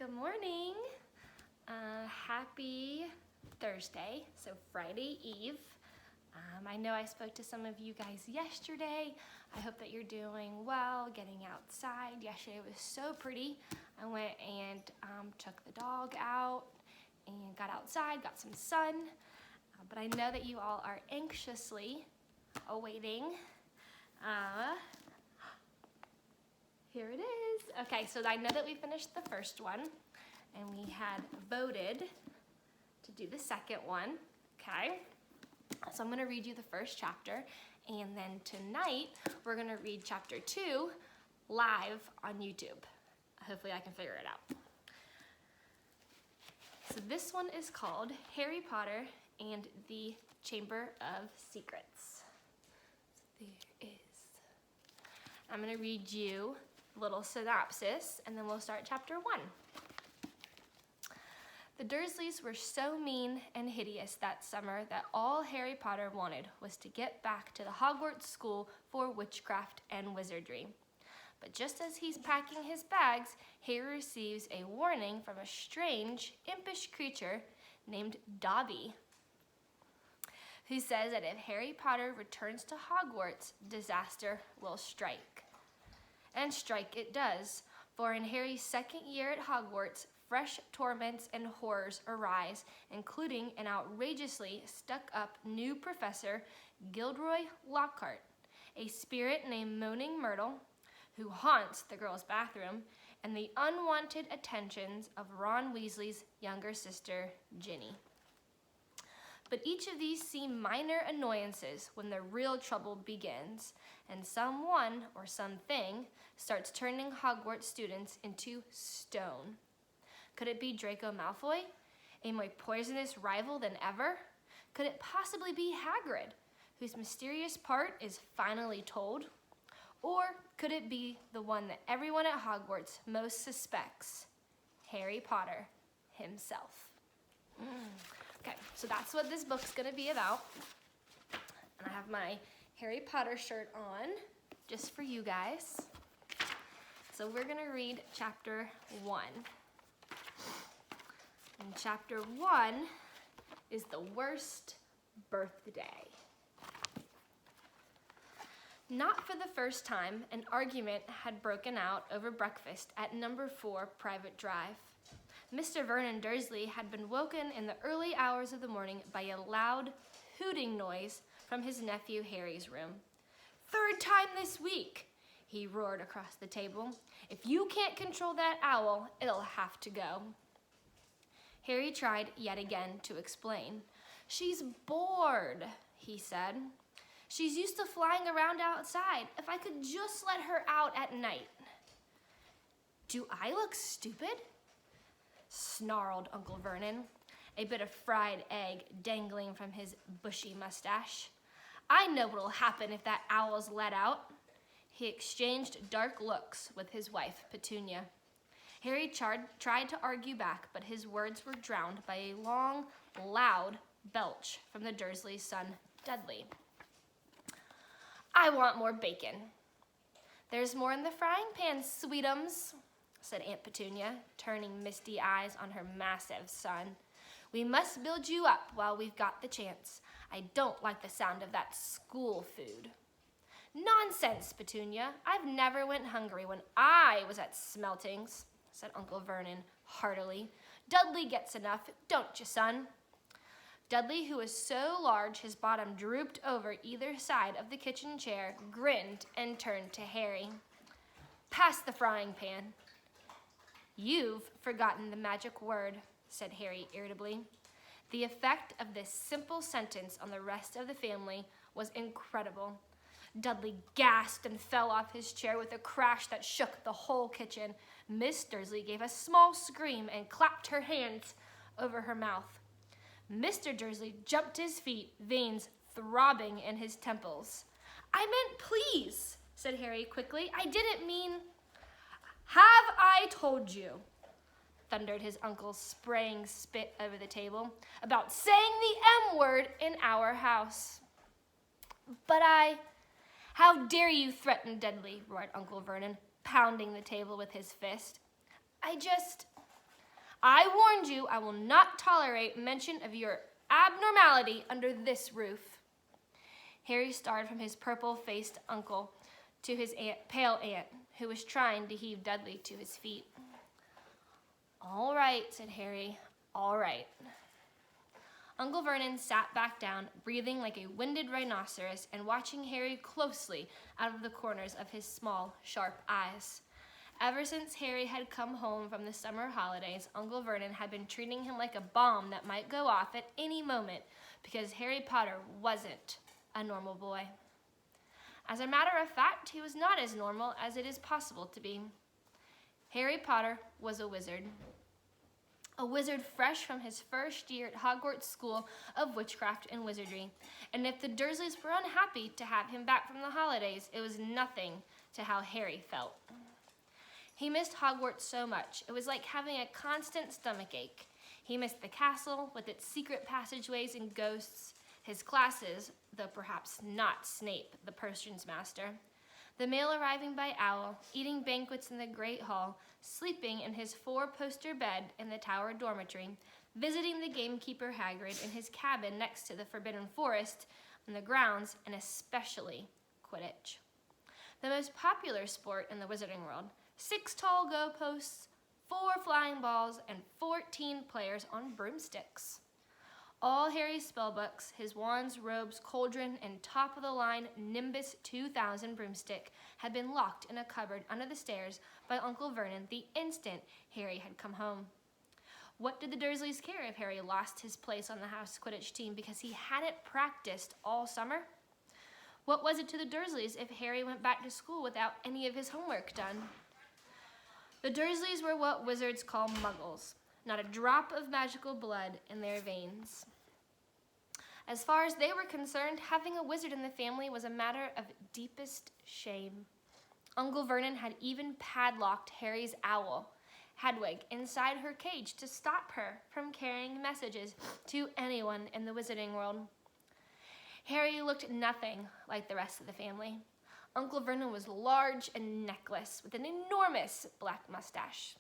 Good morning. Happy Thursday, so Friday Eve. I know I spoke to some of you guys yesterday. I hope that you're doing well, getting outside. Yesterday was so pretty. I went and took the dog out and got outside, got some sun. But I know that you all are anxiously awaiting. Here it is. Okay, so I know that we finished the first one and we had voted to do the second one, okay? So I'm gonna read you the first chapter, and then tonight we're gonna read chapter 2 live on YouTube. Hopefully I can figure it out. So this one is called Harry Potter and the Chamber of Secrets. So there is. I'm gonna read you a little synopsis, and then we'll start chapter 1. The Dursleys were so mean and hideous that summer that all Harry Potter wanted was to get back to the Hogwarts School for Witchcraft and Wizardry. But just as he's packing his bags, Harry receives a warning from a strange, impish creature named Dobby, who says that if Harry Potter returns to Hogwarts, disaster will strike. And strike it does, for in Harry's second year at Hogwarts, fresh torments and horrors arise, including an outrageously stuck-up new professor, Gilderoy Lockhart, a spirit named Moaning Myrtle, who haunts the girls' bathroom, and the unwanted attentions of Ron Weasley's younger sister, Ginny. But each of these seem minor annoyances when the real trouble begins, and someone or something starts turning Hogwarts students into stone. Could it be Draco Malfoy, a more poisonous rival than ever? Could it possibly be Hagrid, whose mysterious part is finally told? Or could it be the one that everyone at Hogwarts most suspects, Harry Potter himself? Okay, so that's what this book's gonna be about. And I have my Harry Potter shirt on, just for you guys. So we're gonna read chapter 1. And chapter 1 is the worst birthday. Not for the first time, an argument had broken out over breakfast at number 4 Private Drive. Mr. Vernon Dursley had been woken in the early hours of the morning by a loud hooting noise from his nephew Harry's room. "Third time this week," he roared across the table. "If you can't control that owl, it'll have to go." Harry tried yet again to explain. "She's bored," he said. "She's used to flying around outside. If I could just let her out at night." "Do I look stupid?" snarled Uncle Vernon, a bit of fried egg dangling from his bushy mustache. "I know what'll happen if that owl's let out." He exchanged dark looks with his wife, Petunia. Harry tried to argue back, but his words were drowned by a long, loud belch from the Dursley's son, Dudley. "I want more bacon." "There's more in the frying pan, sweetums," said Aunt Petunia, turning misty eyes on her massive son. "We must build you up while we've got the chance. I don't like the sound of that school food." "Nonsense, Petunia. I've never went hungry when I was at Smeltings," said Uncle Vernon heartily. "Dudley gets enough, don't you, son?" Dudley, who was so large his bottom drooped over either side of the kitchen chair, grinned and turned to Harry. "Pass the frying pan." "You've forgotten the magic word," said Harry irritably. The effect of this simple sentence on the rest of the family was incredible. Dudley gasped and fell off his chair with a crash that shook the whole kitchen. Miss Dursley gave a small scream and clapped her hands over her mouth. Mr. Dursley jumped to his feet, veins throbbing in his temples. "I meant please," said Harry quickly. "I didn't mean—" "Have I told you," thundered his uncle, spraying spit over the table, "about saying the M word in our house?" "But How dare you threaten Dudley?" roared Uncle Vernon, pounding the table with his fist. I warned you I will not tolerate mention of your abnormality under this roof." Harry started from his purple-faced uncle to his pale aunt, who was trying to heave Dudley to his feet. "All right," said Harry, "all right." Uncle Vernon sat back down, breathing like a winded rhinoceros and watching Harry closely out of the corners of his small, sharp eyes. Ever since Harry had come home from the summer holidays, Uncle Vernon had been treating him like a bomb that might go off at any moment because Harry Potter wasn't a normal boy. As a matter of fact, he was not as normal as it is possible to be. Harry Potter was a wizard. A wizard fresh from his first year at Hogwarts School of Witchcraft and Wizardry. And if the Dursleys were unhappy to have him back from the holidays, it was nothing to how Harry felt. He missed Hogwarts so much. It was like having a constant stomach ache. He missed the castle with its secret passageways and ghosts, his classes, though perhaps not Snape, the potions master, the mail arriving by owl, eating banquets in the Great Hall, sleeping in his 4-poster bed in the Tower dormitory, visiting the gamekeeper Hagrid in his cabin next to the Forbidden Forest on the grounds, and especially Quidditch. The most popular sport in the wizarding world, 6 tall go-posts, 4 flying balls, and 14 players on broomsticks. All Harry's spellbooks, his wands, robes, cauldron, and top-of-the-line Nimbus 2000 broomstick had been locked in a cupboard under the stairs by Uncle Vernon the instant Harry had come home. What did the Dursleys care if Harry lost his place on the house Quidditch team because he hadn't practiced all summer? What was it to the Dursleys if Harry went back to school without any of his homework done? The Dursleys were what wizards call muggles. Not a drop of magical blood in their veins. As far as they were concerned, having a wizard in the family was a matter of deepest shame. Uncle Vernon had even padlocked Harry's owl, Hedwig, inside her cage to stop her from carrying messages to anyone in the wizarding world. Harry looked nothing like the rest of the family. Uncle Vernon was large and neckless, with an enormous black mustache.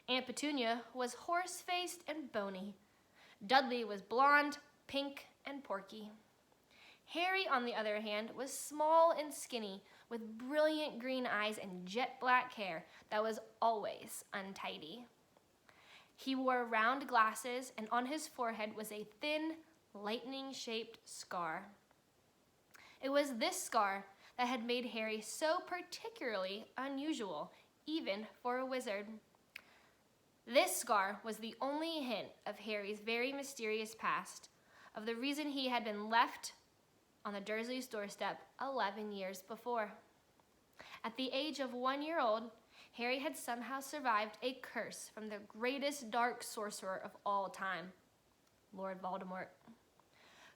Aunt Petunia was horse-faced and bony. Dudley was blonde, pink, and porky. Harry, on the other hand, was small and skinny, with brilliant green eyes and jet black hair that was always untidy. He wore round glasses, and on his forehead was a thin, lightning-shaped scar. It was this scar that had made Harry so particularly unusual, even for a wizard. This scar was the only hint of Harry's very mysterious past, of the reason he had been left on the Dursleys' doorstep 11 years before. At the age of 1 year old, Harry had somehow survived a curse from the greatest dark sorcerer of all time, Lord Voldemort,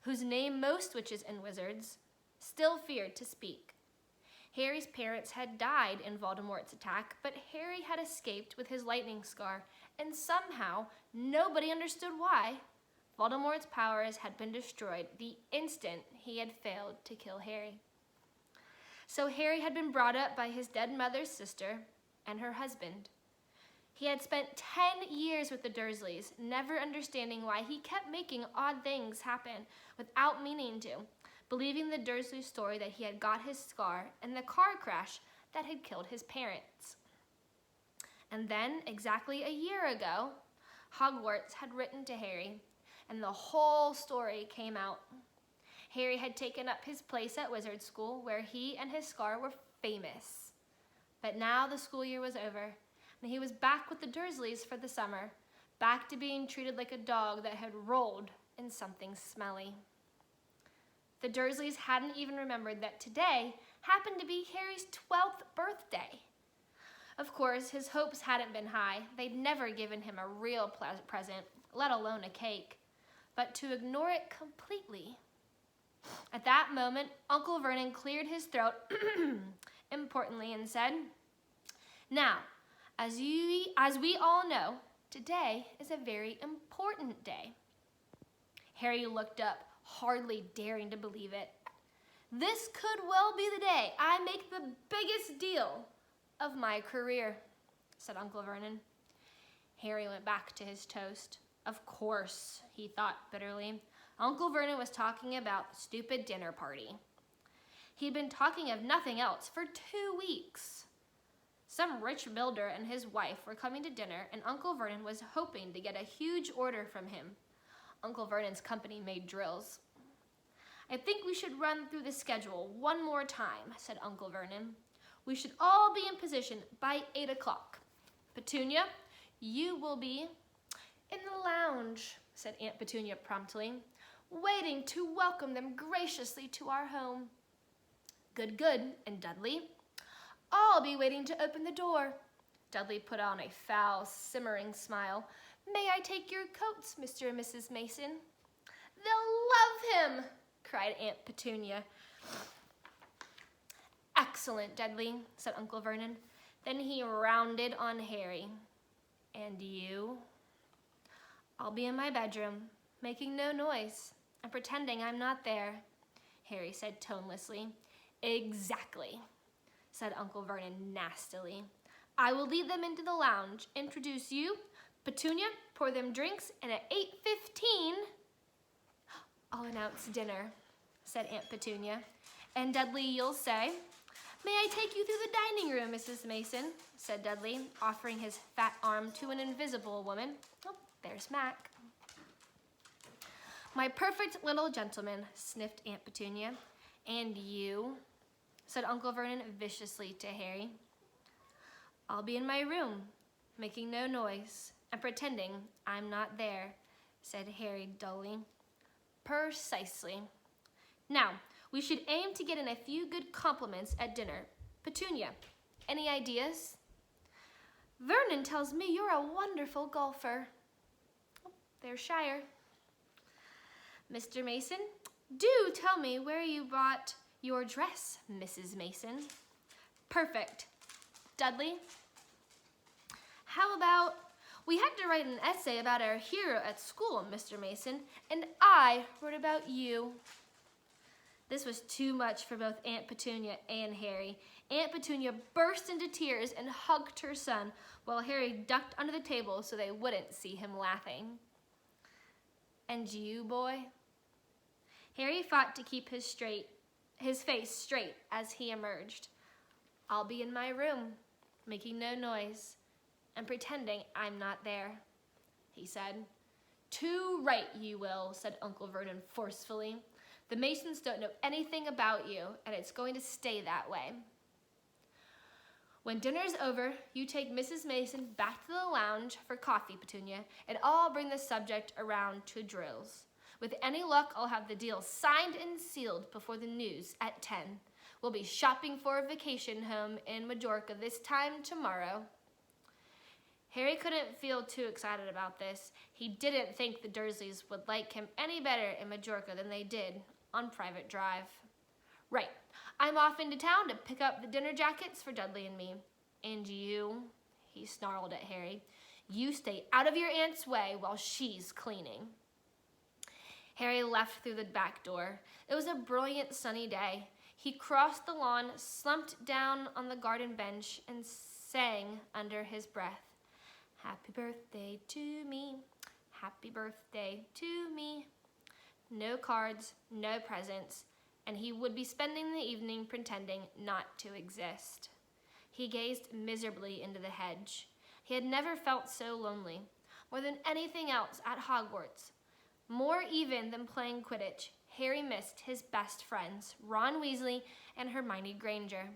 whose name most witches and wizards still feared to speak. Harry's parents had died in Voldemort's attack, but Harry had escaped with his lightning scar, and somehow, nobody understood why, Voldemort's powers had been destroyed the instant he had failed to kill Harry. So Harry had been brought up by his dead mother's sister and her husband. He had spent 10 years with the Dursleys, never understanding why he kept making odd things happen without meaning to, believing the Dursley story that he had got his scar and the car crash that had killed his parents. And then, exactly a year ago, Hogwarts had written to Harry, and the whole story came out. Harry had taken up his place at Wizard School, where he and his scar were famous. But now the school year was over, and he was back with the Dursleys for the summer, back to being treated like a dog that had rolled in something smelly. The Dursleys hadn't even remembered that today happened to be Harry's 12th birthday. Of course, his hopes hadn't been high. They'd never given him a real present, let alone a cake. But to ignore it completely. At that moment, Uncle Vernon cleared his throat importantly and said, "Now, as we all know, today is a very important day." Harry looked up, hardly daring to believe it. "This could well be the day I make the biggest deal of my career," said Uncle Vernon. Harry went back to his toast. Of course, he thought bitterly. Uncle Vernon was talking about the stupid dinner party. He'd been talking of nothing else for 2 weeks. Some rich builder and his wife were coming to dinner, and Uncle Vernon was hoping to get a huge order from him. Uncle Vernon's company made drills. I think we should run through the schedule one more time, said Uncle Vernon. We should all be in position by 8 o'clock. Petunia, you will be in the lounge, said Aunt Petunia promptly, waiting to welcome them graciously to our home. Good, good. And Dudley? I'll be waiting to open the door. Dudley put on a foul, simmering smile. May I take your coats, Mr. and Mrs. Mason? They'll love him, cried Aunt Petunia. Excellent, Dudley, said Uncle Vernon. Then he rounded on Harry. And you? I'll be in my bedroom, making no noise and pretending I'm not there, Harry said tonelessly. Exactly, said Uncle Vernon nastily. I will lead them into the lounge, introduce you, Petunia, pour them drinks, and at 8:15, I'll announce dinner, said Aunt Petunia. And Dudley, you'll say, may I take you through the dining room, Mrs. Mason, said Dudley, offering his fat arm to an invisible woman. Oh, there's Mac. My perfect little gentleman, sniffed Aunt Petunia. And you, said Uncle Vernon viciously to Harry. I'll be in my room, making no noise and pretending I'm not there, said Harry dully. Precisely. Now, we should aim to get in a few good compliments at dinner. Petunia, any ideas? Vernon tells me you're a wonderful golfer. Oh, there's Shire. Mr. Mason, do tell me where you bought your dress, Mrs. Mason. Perfect. Dudley? How about, we had to write an essay about our hero at school, Mr. Mason, and I wrote about you. This was too much for both Aunt Petunia and Harry. Aunt Petunia burst into tears and hugged her son, while Harry ducked under the table so they wouldn't see him laughing. And you, boy? Harry fought to keep his face straight as he emerged. I'll be in my room, making no noise and pretending I'm not there, he said. Too right you will, said Uncle Vernon forcefully. The Masons don't know anything about you, and it's going to stay that way. When dinner's over, you take Mrs. Mason back to the lounge for coffee, Petunia, and I'll bring the subject around to drills. With any luck, I'll have the deal signed and sealed before the news at 10. We'll be shopping for a vacation home in Majorca this time tomorrow. Harry couldn't feel too excited about this. He didn't think the Dursleys would like him any better in Majorca than they did on Private Drive. Right, I'm off into town to pick up the dinner jackets for Dudley and me. And you, he snarled at Harry, you stay out of your aunt's way while she's cleaning. Harry left through the back door. It was a brilliant sunny day. He crossed the lawn, slumped down on the garden bench, and sang under his breath, Happy birthday to me, happy birthday to me. No cards, no presents, and he would be spending the evening pretending not to exist. He gazed miserably into the hedge. He had never felt so lonely, more than anything else at Hogwarts. More even than playing Quidditch, Harry missed his best friends, Ron Weasley and Hermione Granger.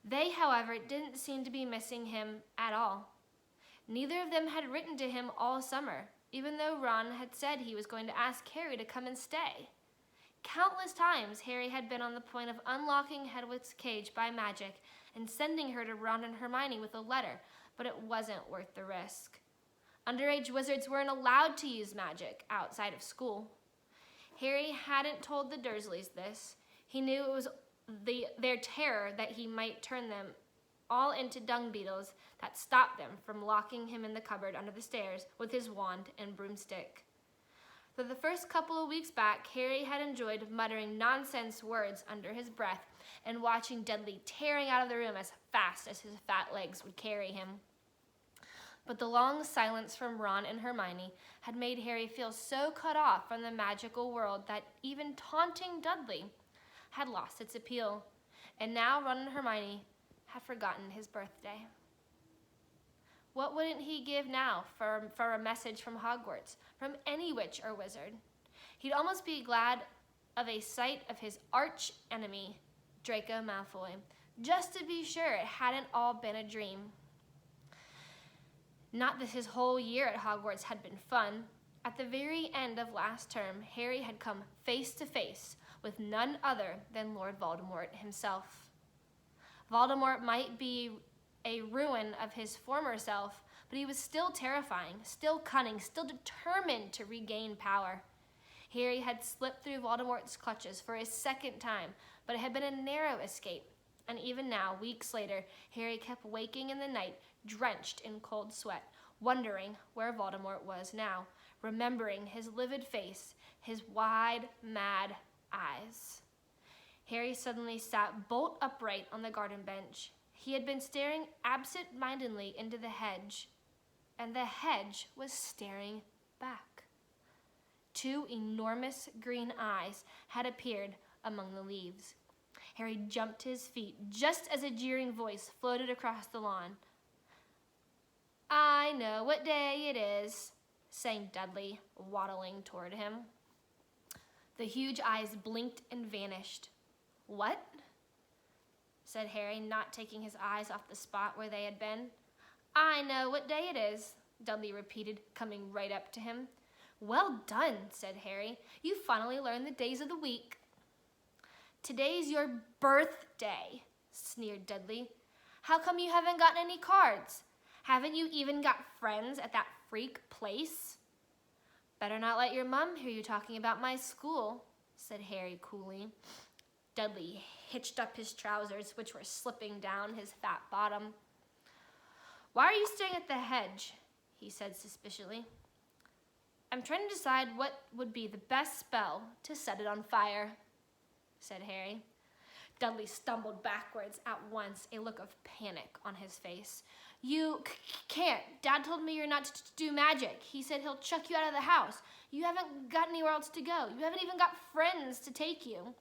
They, however, didn't seem to be missing him at all. Neither of them had written to him all summer, even though Ron had said he was going to ask Harry to come and stay. Countless times Harry had been on the point of unlocking Hedwig's cage by magic and sending her to Ron and Hermione with a letter, but it wasn't worth the risk. Underage wizards weren't allowed to use magic outside of school. Harry hadn't told the Dursleys this. He knew it was their terror that he might turn them all into dung beetles that stopped them from locking him in the cupboard under the stairs with his wand and broomstick. For the first couple of weeks back, Harry had enjoyed muttering nonsense words under his breath and watching Dudley tearing out of the room as fast as his fat legs would carry him. But the long silence from Ron and Hermione had made Harry feel so cut off from the magical world that even taunting Dudley had lost its appeal. And now Ron and Hermione had forgotten his birthday. What wouldn't he give now for a message from Hogwarts, from any witch or wizard? He'd almost be glad of a sight of his arch enemy, Draco Malfoy, just to be sure it hadn't all been a dream. Not that his whole year at Hogwarts had been fun. At the very end of last term, Harry had come face to face with none other than Lord Voldemort himself. Voldemort might be a ruin of his former self, but he was still terrifying, still cunning, still determined to regain power. Harry had slipped through Voldemort's clutches for a second time, but it had been a narrow escape. And even now, weeks later, Harry kept waking in the night, drenched in cold sweat, wondering where Voldemort was now, remembering his livid face, his wide, mad eyes. Harry suddenly sat bolt upright on the garden bench. He had been staring absent-mindedly into the hedge, and the hedge was staring back. Two enormous green eyes had appeared among the leaves. Harry jumped to his feet just as a jeering voice floated across the lawn. "I know what day it is," sang Dudley, waddling toward him. The huge eyes blinked and vanished. "What?" said Harry, not taking his eyes off the spot where they had been. "I know what day it is," Dudley repeated, coming right up to him. "Well done," said Harry. "You finally learned the days of the week." "Today's your birthday," sneered Dudley. "How come you haven't gotten any cards? Haven't you even got friends at that freak place?" "Better not let your mum hear you talking about my school," said Harry coolly. Dudley hitched up his trousers, which were slipping down his fat bottom. "Why are you staring at the hedge?" he said suspiciously. "I'm trying to decide what would be the best spell to set it on fire," said Harry. Dudley stumbled backwards at once, a look of panic on his face. "You can't. Dad told me you're not to do magic. He said he'll chuck you out of the house. You haven't got anywhere else to go. You haven't even got friends to take you."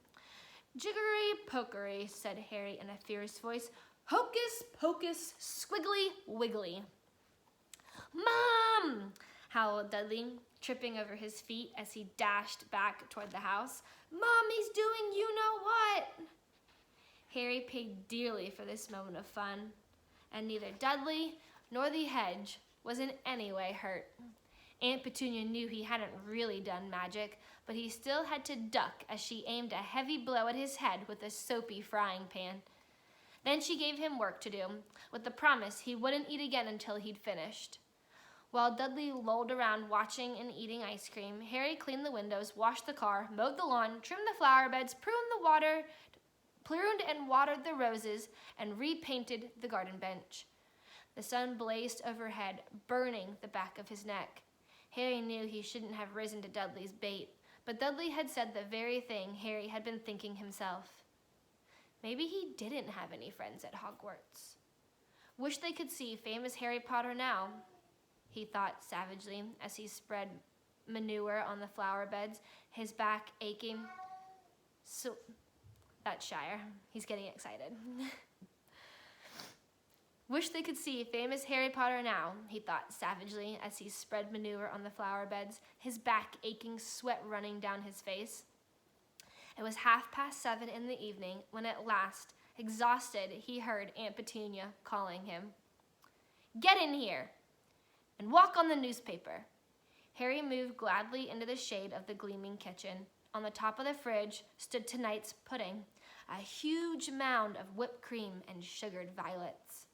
"Jiggery pokery," said Harry in a fierce voice. "Hocus pocus, squiggly wiggly." "Mom!" howled Dudley, tripping over his feet as he dashed back toward the house. "Mom, he's doing you-know-what!" Harry paid dearly for this moment of fun, and neither Dudley nor the hedge was in any way hurt. Aunt Petunia knew he hadn't really done magic, but he still had to duck as she aimed a heavy blow at his head with a soapy frying pan. Then she gave him work to do, with the promise he wouldn't eat again until he'd finished. While Dudley lolled around watching and eating ice cream, Harry cleaned the windows, washed the car, mowed the lawn, trimmed the flower beds, pruned and watered the roses, and repainted the garden bench. The sun blazed overhead, burning the back of his neck. Harry knew he shouldn't have risen to Dudley's bait, but Dudley had said the very thing Harry had been thinking himself. Maybe he didn't have any friends at Hogwarts. Wish they could see famous Harry Potter now, he thought savagely as he spread manure on the flower beds, his back aching. So, that's Shire. He's getting excited. Wish they could see famous Harry Potter now, he thought savagely as he spread manure on the flower beds, his back aching, sweat running down his face. It was 7:30 in the evening when at last, exhausted, he heard Aunt Petunia calling him. "Get in here and walk on the newspaper." Harry moved gladly into the shade of the gleaming kitchen. On the top of the fridge stood tonight's pudding, a huge mound of whipped cream and sugared violets.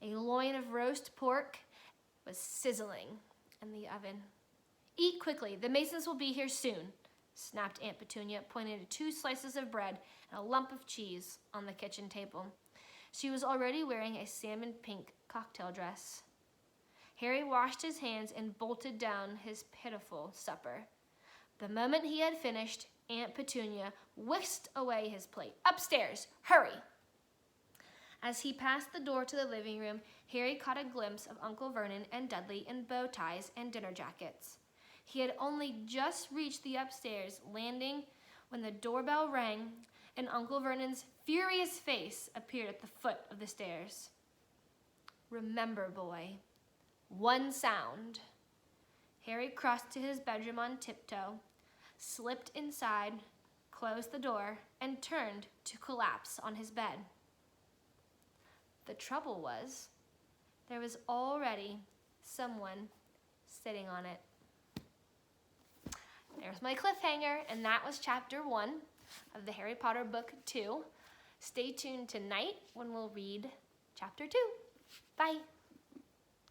A loin of roast pork was sizzling in the oven. "Eat quickly, the Masons will be here soon," snapped Aunt Petunia, pointing to 2 slices of bread and a lump of cheese on the kitchen table. She was already wearing a salmon pink cocktail dress. Harry washed his hands and bolted down his pitiful supper. The moment he had finished, Aunt Petunia whisked away his plate. "Upstairs, hurry!" As he passed the door to the living room, Harry caught a glimpse of Uncle Vernon and Dudley in bow ties and dinner jackets. He had only just reached the upstairs landing when the doorbell rang and Uncle Vernon's furious face appeared at the foot of the stairs. "Remember, boy, one sound." Harry crossed to his bedroom on tiptoe, slipped inside, closed the door, and turned to collapse on his bed. The trouble was, there was already someone sitting on it. There's my cliffhanger, and that was chapter 1 of the Harry Potter book 2. Stay tuned tonight when we'll read chapter 2. Bye.